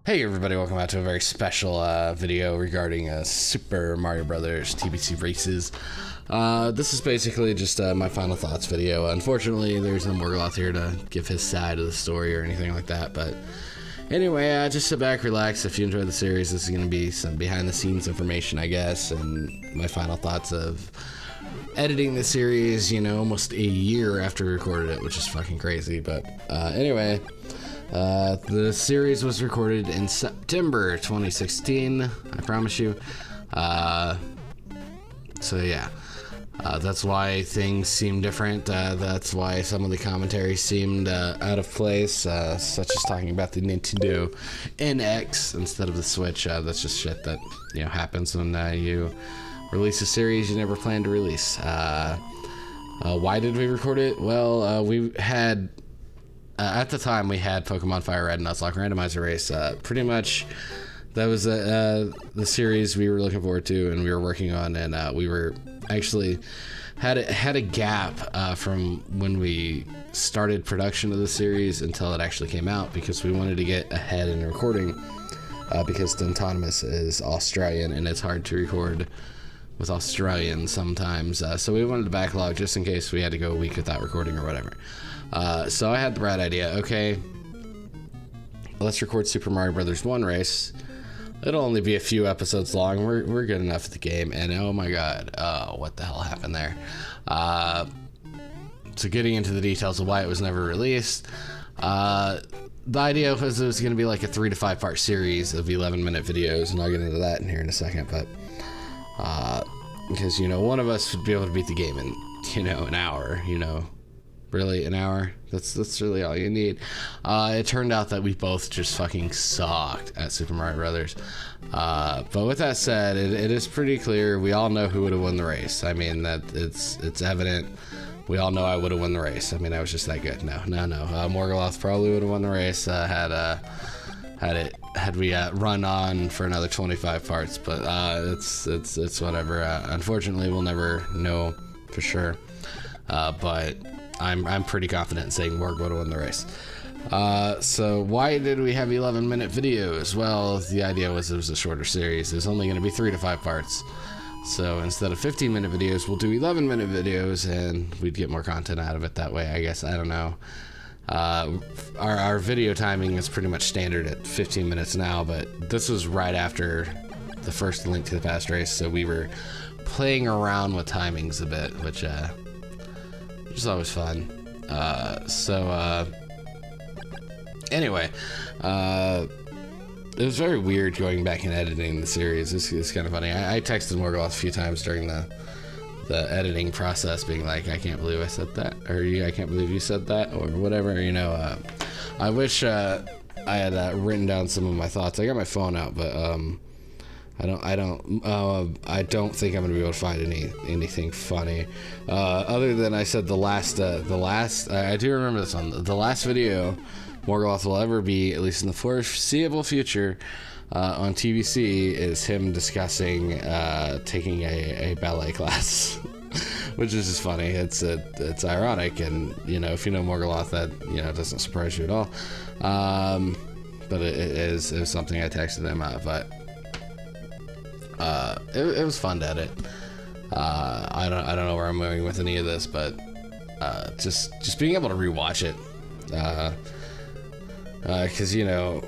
Hey everybody, welcome back to a very special video regarding Super Mario Brothers TBC races. This is basically just my final thoughts video. Unfortunately, there's no Morgoloth here to give his side of the story or anything like that, but anyway, just sit back, relax. If you enjoyed the series, this is going to be some behind the scenes information, I guess, and my final thoughts of editing the series, you know, almost a year after we recorded it, which is fucking crazy, but anyway. The series was recorded in September 2016, I promise you. So yeah, that's why things seem different. That's why some of the commentary seemed out of place, such as talking about the Nintendo NX instead of the Switch. That's just shit that, you know, happens when you release a series you never planned to release. Why did we record it? Well, we had... at the time, we had Pokemon Fire Red and Nuzlocke Randomizer Race. Pretty much, that was the series we were looking forward to and we were working on, and we were actually had a gap from when we started production of the series until it actually came out, because we wanted to get ahead in recording, because Autonomous is Australian and it's hard to record with Australians sometimes. So we wanted to backlog just in case we had to go a week without recording or whatever. So I had the bright idea, okay, let's record Super Mario Brothers 1 race. It'll only be a few episodes long. We're good enough at the game, and oh my god, what the hell happened there? So getting into the details of why it was never released, the idea was it was going to be like a 3 to 5 part series of 11-minute videos, and I'll get into that in here in a second, but because, you know, one of us would be able to beat the game in, you know, an hour, you know. Really, an hour? That's really all you need. It turned out that we both just fucking sucked at Super Mario Brothers. But with that said, it is pretty clear. We all know who would have won the race. I mean, that it's evident. We all know I would have won the race. I mean, I was just that good. No. Morgoloth probably would have won the race had we run on for another 25 parts. But it's whatever. Unfortunately, we'll never know for sure. But I'm pretty confident in saying Morg would have won the race. So why did we have 11-minute videos? Well, the idea was it was a shorter series. It was only going to be 3 to 5 parts. So instead of 15-minute videos, we'll do 11-minute videos, and we'd get more content out of it that way, I guess. I don't know. Our video timing is pretty much standard at 15 minutes now, but this was right after the first Link to the Past race, so we were playing around with timings a bit, which is always fun. Anyway, it was very weird going back and editing the series. It's kind of funny. I texted Morgoloth a few times during the editing process, being like, I can't believe I said that, or I can't believe you said that, or whatever, you know. I wish I had written down some of my thoughts. I got my phone out, but I don't think I'm gonna be able to find anything funny, other than I said the last. I do remember this one. The last video Morgoloth will ever be, at least in the foreseeable future, on TBC, is him discussing taking a ballet class, which is just funny. It's ironic, and you know, if you know Morgoloth, that, you know, doesn't surprise you at all. But it was something I texted him out, but. It was fun to edit. I don't know where I'm moving with any of this, but just being able to rewatch it, because, you know,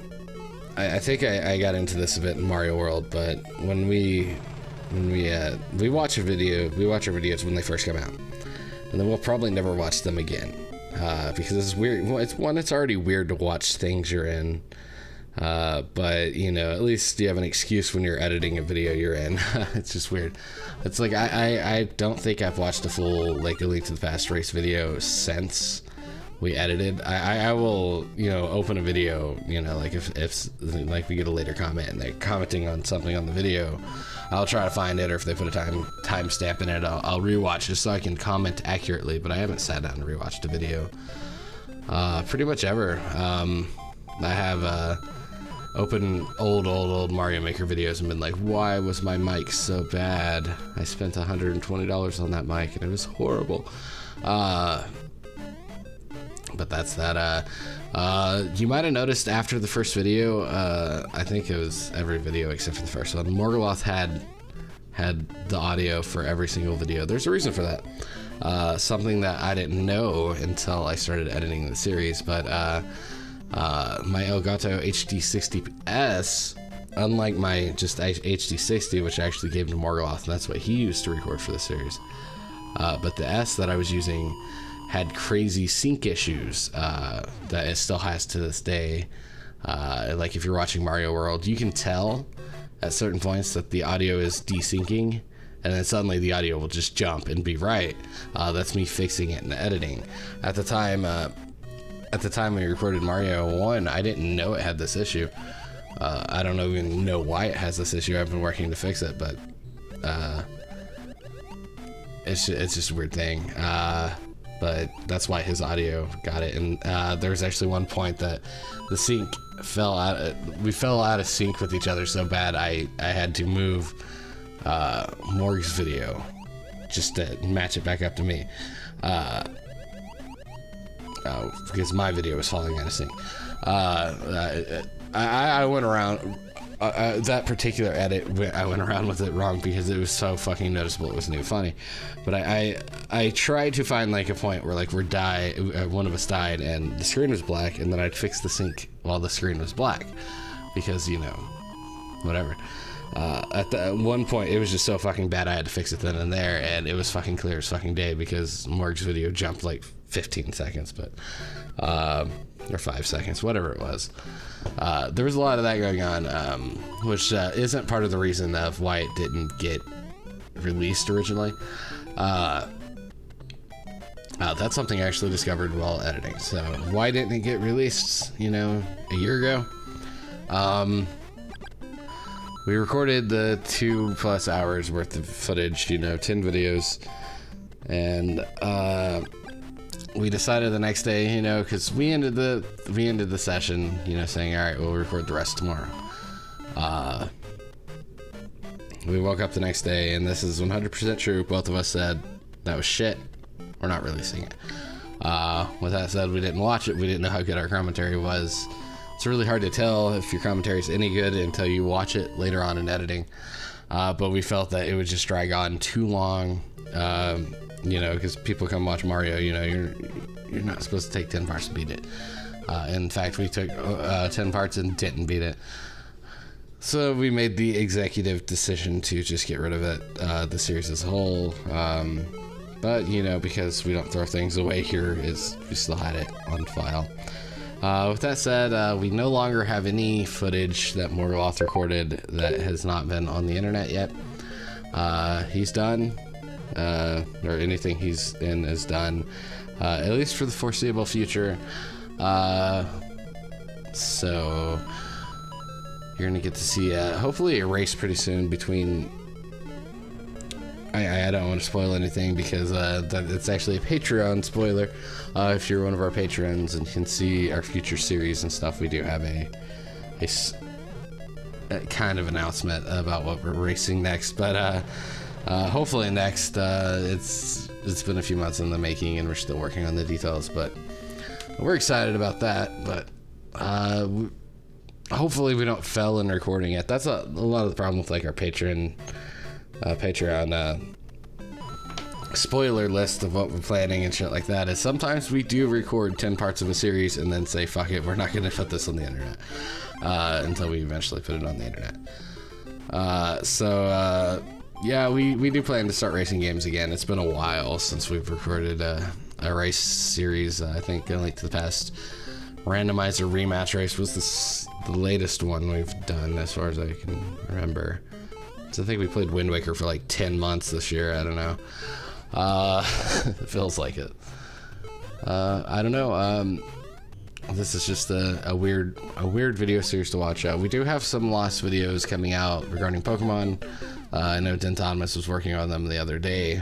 I think I got into this a bit in Mario World, but when we watch our videos when they first come out, and then we'll probably never watch them again, because it's weird. Well, it's already weird to watch things you're in. But, you know, at least you have an excuse when you're editing a video you're in. It's just weird. It's like, I don't think I've watched a full, like, a Link to the Past race video since we edited. I will, you know, open a video, you know, like if like we get a later comment and they're commenting on something on the video, I'll try to find it, or if they put a time stamp in it, I'll rewatch just so I can comment accurately, but I haven't sat down and rewatched a video, pretty much ever. I have, open old Mario Maker videos and been like, why was my mic so bad? I spent $120 on that mic and it was horrible. But that's that. You might have noticed after the first video, I think it was every video except for the first one, Morgoloth had the audio for every single video. There's a reason for that. Something that I didn't know until I started editing the series, but my Elgato HD60S, unlike my just HD60, which I actually gave to Morgoloth, and that's what he used to record for the series. But the S that I was using had crazy sync issues that it still has to this day. Like if you're watching Mario World, you can tell at certain points that the audio is desyncing, and then suddenly the audio will just jump and be right. That's me fixing it in the editing. At the time we recorded Mario 1, I didn't know it had this issue. I don't even know why it has this issue. I've been working to fix it, but it's just a weird thing. But that's why his audio got it. And there was actually one point that the sync fell out. We fell out of sync with each other so bad I had to move Morg's video just to match it back up to me. Because my video was falling out of sync. I went around that particular edit. I went around with it wrong because it was so fucking noticeable. It wasn't even funny. But I tried to find like a point where like one of us died and the screen was black, and then I'd fix the sync while the screen was black, because you know, whatever. At one point it was just so fucking bad I had to fix it then and there, and it was fucking clear as fucking day because Morg's video jumped like 15 seconds, but or 5 seconds, whatever it was. There was a lot of that going on, which isn't part of the reason of why it didn't get released originally. That's something I actually discovered while editing. So why didn't it get released, you know, a year ago? We recorded the 2+ hours worth of footage, you know, 10 videos, and we decided the next day, you know, because we ended the session, you know, saying, all right, we'll record the rest tomorrow. We woke up the next day, and this is 100% true. Both of us said that was shit. We're not releasing it. With that said, we didn't watch it. We didn't know how good our commentary was. It's really hard to tell if your commentary is any good until you watch it later on in editing. But we felt that it would just drag on too long. You know, because people come watch Mario, you know, you're not supposed to take 10 parts to beat it. In fact, we took 10 parts and didn't beat it. So we made the executive decision to just get rid of it, the series as a whole. But, you know, because we don't throw things away here, we still had it on file. With that said, we no longer have any footage that Morgoloth recorded that has not been on the internet yet. He's done. Or anything he's in is done, at least for the foreseeable future. So you're gonna get to see hopefully a race pretty soon between I don't want to spoil anything because it's actually a Patreon spoiler. If you're one of our patrons and can see our future series and stuff, we do have a kind of announcement about what we're racing next, but hopefully next. It's been a few months in the making and we're still working on the details, but we're excited about that. But hopefully we don't fail in recording it. That's a lot of the problem with like our Patreon spoiler list of what we're planning and shit like that, is sometimes we do record 10 parts of a series and then say fuck it, we're not gonna put this on the internet until we eventually put it on the internet. Yeah, we do plan to start racing games again. It's been a while since we've recorded a race series. I think only the past randomizer rematch race was the latest one we've done as far as I can remember. So I think we played Wind Waker for like 10 months this year. I don't know. It feels like it. I don't know. This is just a weird video series to watch. We do have some lost videos coming out regarding Pokemon. I know Dentonomous was working on them the other day.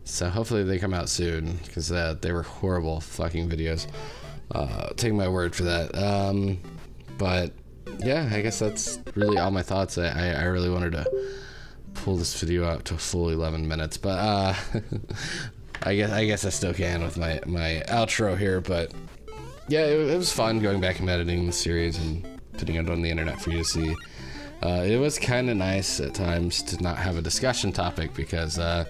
So hopefully they come out soon, because they were horrible fucking videos. Take my word for that. But yeah, I guess that's really all my thoughts. I really wanted to pull this video out to a full 11 minutes, but I guess I still can with my outro here, but yeah, it was fun going back and editing the series and putting it on the internet for you to see. It was kind of nice at times to not have a discussion topic because I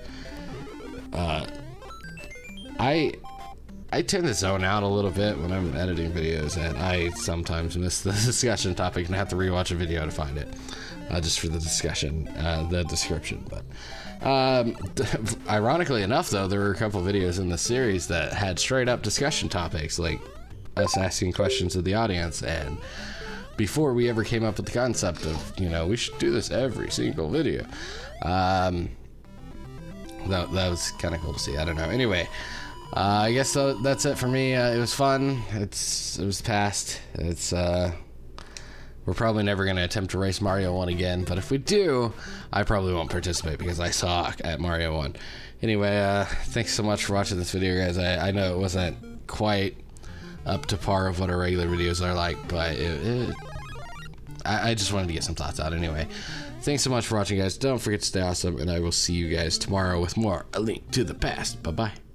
tend to zone out a little bit when I'm editing videos, and I sometimes miss the discussion topic and have to rewatch a video to find it, just for the discussion, the description. But ironically enough, though, there were a couple videos in the series that had straight up discussion topics, like us asking questions of the audience, and before we ever came up with the concept of, you know, we should do this every single video. That was kind of cool to see. I don't know. Anyway, I guess that's it for me. It was fun. It was past. We're probably never going to attempt to race Mario 1 again, but if we do, I probably won't participate because I suck at Mario 1. Anyway, thanks so much for watching this video, guys. I know it wasn't quite up to par of what our regular videos are like, but I just wanted to get some thoughts out anyway. Thanks so much for watching, guys. Don't forget to stay awesome, and I will see you guys tomorrow with more A Link to the Past. Bye-bye.